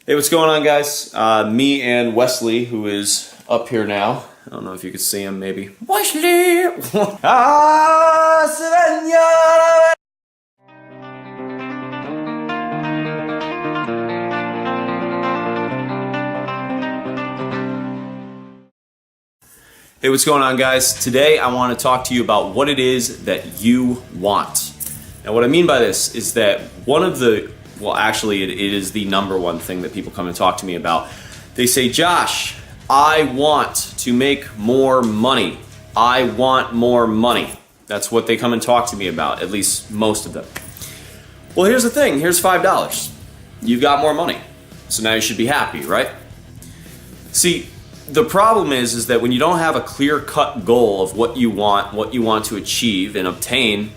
Hey, what's going on, guys? Me and Wesley, who is up here now. I don't know if you can see him, maybe. Wesley! Ah, Savannah! Hey, what's going on, guys? Today I want to talk to you about what it is that you want. Now, what I mean by this is that it is the number one thing that people come and talk to me about. They say, Josh, I want to make more money. I want more money. That's what they come and talk to me about, at least most of them. Well, here's the thing. Here's $5. You've got more money. So now you should be happy, right? See, the problem is that when you don't have a clear-cut goal of what you want to achieve and obtain,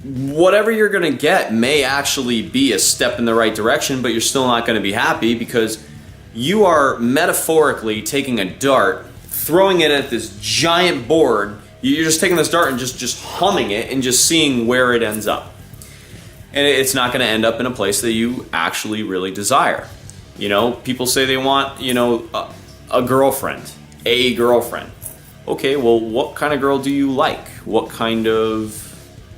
whatever you're going to get may actually be a step in the right direction, but you're still not going to be happy because you are metaphorically taking a dart, throwing it at this giant board. You're just taking this dart and just humming it and just seeing where it ends up. And it's not going to end up in a place that you actually really desire. You know, people say they want, a girlfriend. Okay, well, what kind of girl do you like? What kind of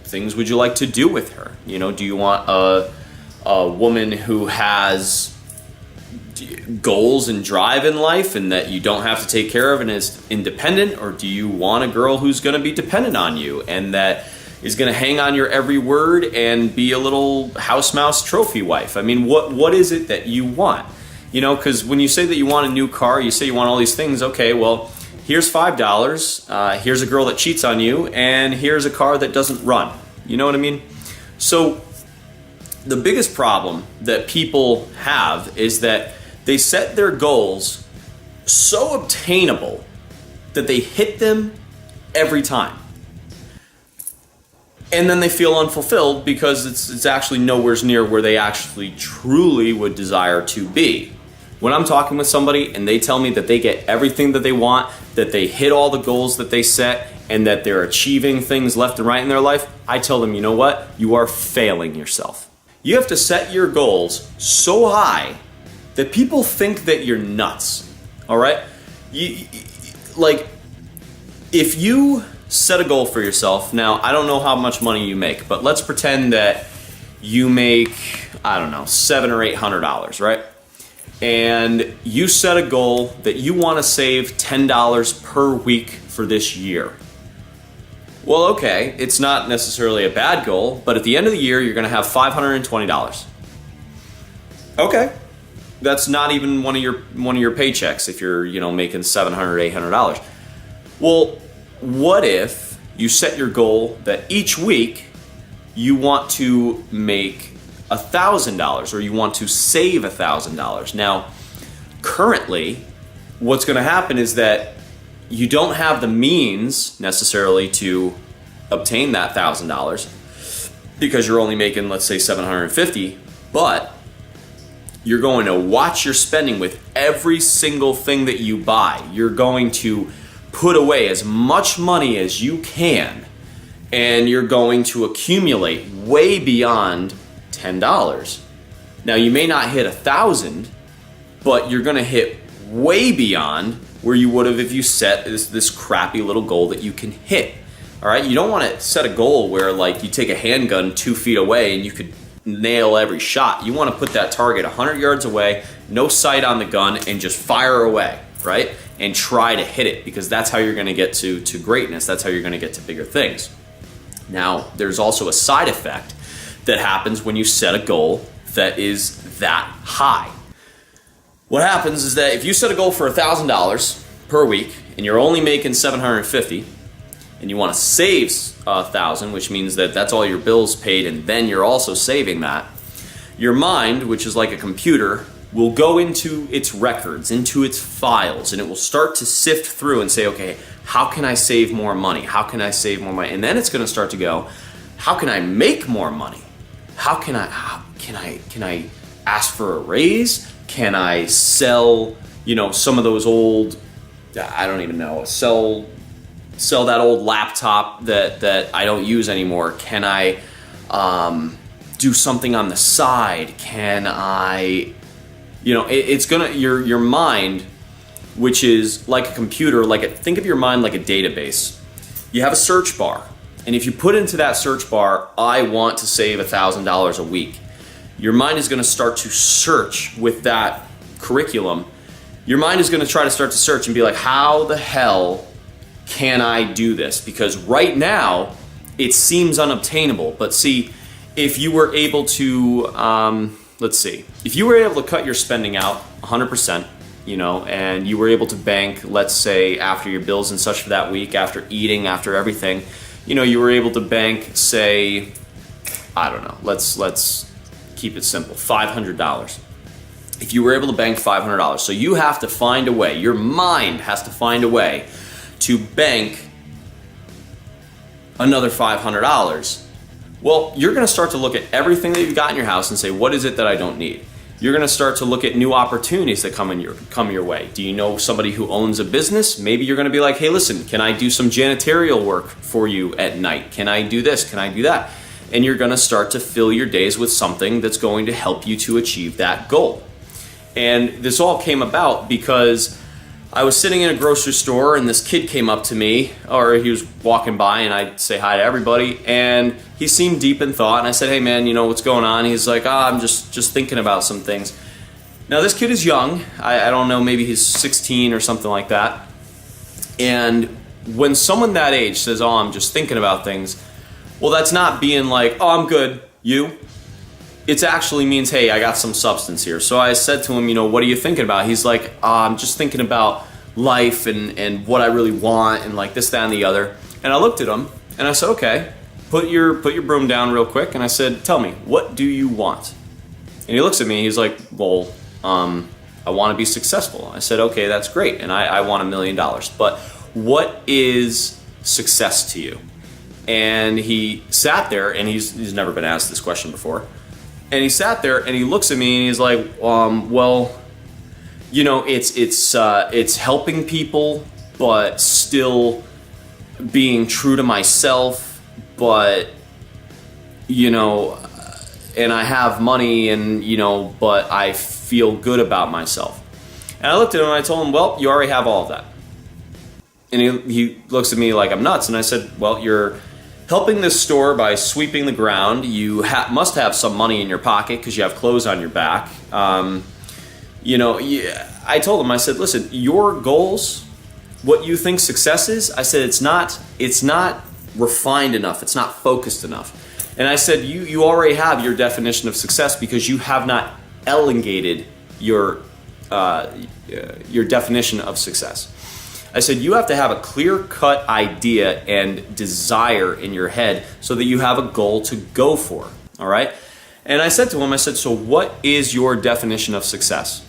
things would you like to do with her? You know, do you want a woman who has goals and drive in life and that you don't have to take care of and is independent? Or do you want a girl who's going to be dependent on you and that is going to hang on your every word and be a little house mouse trophy wife? I mean, what is it that you want? You know, because when you say that you want a new car, you say you want all these things. Okay, well, here's $5, here's a girl that cheats on you, and here's a car that doesn't run. You know what I mean? So the biggest problem that people have is that they set their goals so obtainable that they hit them every time. And then they feel unfulfilled because it's actually nowhere near where they actually truly would desire to be. When I'm talking with somebody and they tell me that they get everything that they want, that they hit all the goals that they set, and that they're achieving things left and right in their life, I tell them, you know what? You are failing yourself. You have to set your goals so high that people think that you're nuts, all right? If you set a goal for yourself, now, I don't know how much money you make, but let's pretend that you make, I don't know, $700 or $800, right? And you set a goal that you want to save $10 per week for this year. Well, okay, it's not necessarily a bad goal, but at the end of the year, you're going to have $520. Okay, that's not even one of your paychecks if you're making $700, $800. Well, what if you set your goal that each week you want to make $1,000 or you want to save $1,000? Now, currently, what's going to happen is that you don't have the means necessarily to obtain that $1,000 because you're only making, let's say, $750, but you're going to watch your spending with every single thing that you buy. You're going to put away as much money as you can, and you're going to accumulate way beyond $10. Now, you may not hit 1,000, but you're going to hit way beyond where you would have if you set this crappy little goal that you can hit. All right, you don't want to set a goal where like you take a handgun 2 feet away and you could nail every shot. You want to put that target 100 yards away, no sight on the gun, and just fire away, right? And try to hit it, because that's how you're going to get to greatness. That's how you're going to get to bigger things. Now, there's also a side effect that happens when you set a goal that is that high. What happens is that if you set a goal for $1,000 per week and you're only making $750 and you want to save $1,000, which means that that's all your bills paid and then you're also saving that, your mind, which is like a computer, will go into its records, into its files, and it will start to sift through and say, okay, how can I save more money? How can I save more money? And then it's going to start to go, how can I make more money? How can I ask for a raise? Can I sell, some of those old, I don't even know, sell that old laptop that I don't use anymore? Can I do something on the side? Can I It's gonna, your mind, which is like a computer, think of your mind like a database. You have a search bar, and if you put into that search bar, I want to save $1,000 a week, your mind is gonna start to search with that curriculum. Your mind is gonna try to start to search and be like, how the hell can I do this? Because right now, it seems unobtainable. But see, if you were able to, if you were able to cut your spending out 100%, and you were able to bank, let's say, after your bills and such for that week, after eating, after everything, you were able to bank, say, I don't know, let's keep it simple, $500. If you were able to bank $500, so you have to find a way, your mind has to find a way to bank another $500. Well, you're gonna start to look at everything that you've got in your house and say, what is it that I don't need? You're gonna start to look at new opportunities that come your way. Do you know somebody who owns a business? Maybe you're gonna be like, hey, listen, can I do some janitorial work for you at night? Can I do this? Can I do that? And you're gonna start to fill your days with something that's going to help you to achieve that goal. And this all came about because I was sitting in a grocery store and this kid came up to me, or he was walking by, and I'd say hi to everybody, and he seemed deep in thought, and I said, hey man, what's going on? He's like, I'm just thinking about some things. Now this kid is young, I don't know, maybe he's 16 or something like that. And when someone that age says, oh, I'm just thinking about things, well, that's not being like, oh, I'm good, you. It actually means, hey, I got some substance here. So I said to him, what are you thinking about? He's like, I'm just thinking about life and what I really want and like this, that, and the other. And I looked at him and I said, okay, put your broom down real quick. And I said, tell me, what do you want? And he looks at me and he's like, well, I want to be successful. I said, okay, that's great. And I want $1 million. But what is success to you? And he sat there, and he's never been asked this question before. And he sat there and he looks at me and he's like, well, it's helping people, but still being true to myself, but, and I have money and, but I feel good about myself. And I looked at him and I told him, well, you already have all of that. And he looks at me like I'm nuts. And I said, well, you're helping this store by sweeping the ground. You must have some money in your pocket because you have clothes on your back. I told him, I said, listen, your goals, what you think success is, I said, it's not refined enough. It's not focused enough. And I said, you already have your definition of success because you have not elongated your definition of success. I said, you have to have a clear-cut idea and desire in your head so that you have a goal to go for, all right? And I said to him, I said, so what is your definition of success?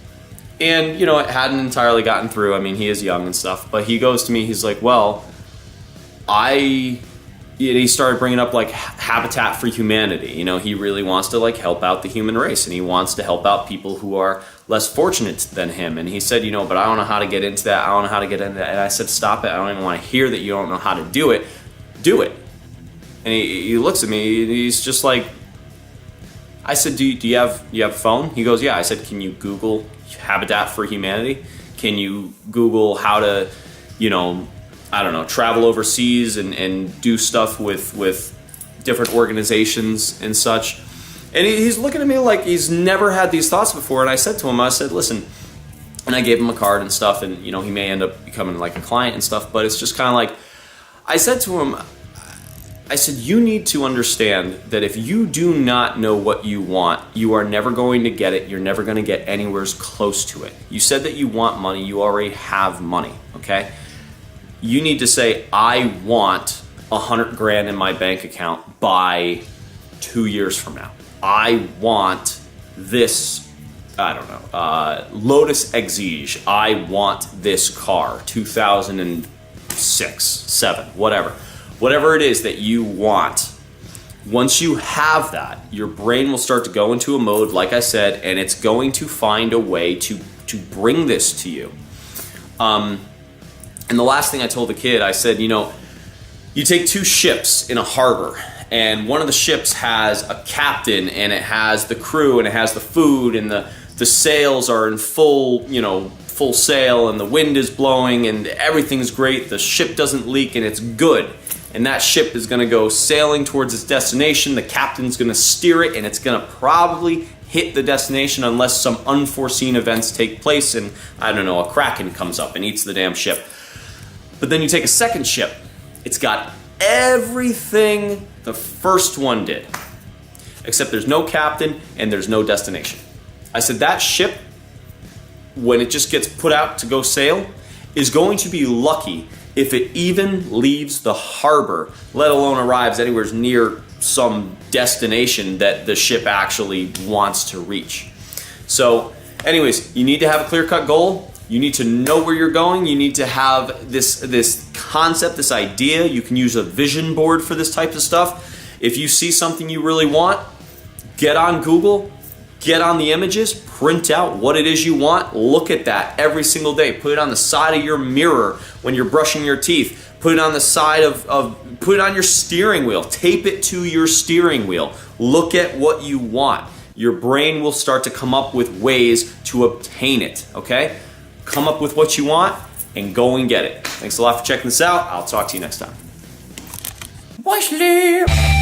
And, it hadn't entirely gotten through. I mean, he is young and stuff, but he goes to me, he's like, well, he started bringing up like Habitat for Humanity. He really wants to like help out the human race, and he wants to help out people who are less fortunate than him. And he said, but I don't know how to get into that. I don't know how to get into that. And I said, stop it. I don't even want to hear that you don't know how to do it. Do it. And he looks at me, and he's just like, I said, do you have a phone? He goes, yeah. I said, can you Google Habitat for Humanity? Can you Google how to, I don't know, travel overseas and do stuff with different organizations and such? And he's looking at me like he's never had these thoughts before. And I said to him, I said, listen, and I gave him a card and stuff, and he may end up becoming like a client and stuff, but it's just kind of like, I said to him, I said, you need to understand that if you do not know what you want, you are never going to get it. You're never going to get anywhere close to it. You said that you want money. You already have money, okay? You need to say, I want 100 grand in my bank account by 2 years from now. I want this, I don't know, Lotus Exige. I want this car, 2006, 7, whatever. Whatever it is that you want. Once you have that, your brain will start to go into a mode, like I said, and it's going to find a way to bring this to you. And the last thing I told the kid, I said, you take 2 ships in a harbor, and one of the ships has a captain, and it has the crew, and it has the food and the the sails are in full, full sail and the wind is blowing and everything's great, the ship doesn't leak and it's good. And that ship is gonna go sailing towards its destination, the captain's gonna steer it, and it's gonna probably hit the destination unless some unforeseen events take place and, I don't know, a kraken comes up and eats the damn ship. But then you take a second ship, it's got everything the first one did, except there's no captain and there's no destination. I said that ship, when it just gets put out to go sail, is going to be lucky if it even leaves the harbor, let alone arrives anywhere near some destination that the ship actually wants to reach. So anyways, you need to have a clear-cut goal. You need to know where you're going. You need to have this concept, this idea. You can use a vision board for this type of stuff. If you see something you really want, get on Google, get on the images, print out what it is you want, look at that every single day. Put it on the side of your mirror when you're brushing your teeth. Put it on the side put it on your steering wheel. Tape it to your steering wheel. Look at what you want. Your brain will start to come up with ways to obtain it, okay? Come up with what you want and go and get it. Thanks a lot for checking this out. I'll talk to you next time. Bye, sleep.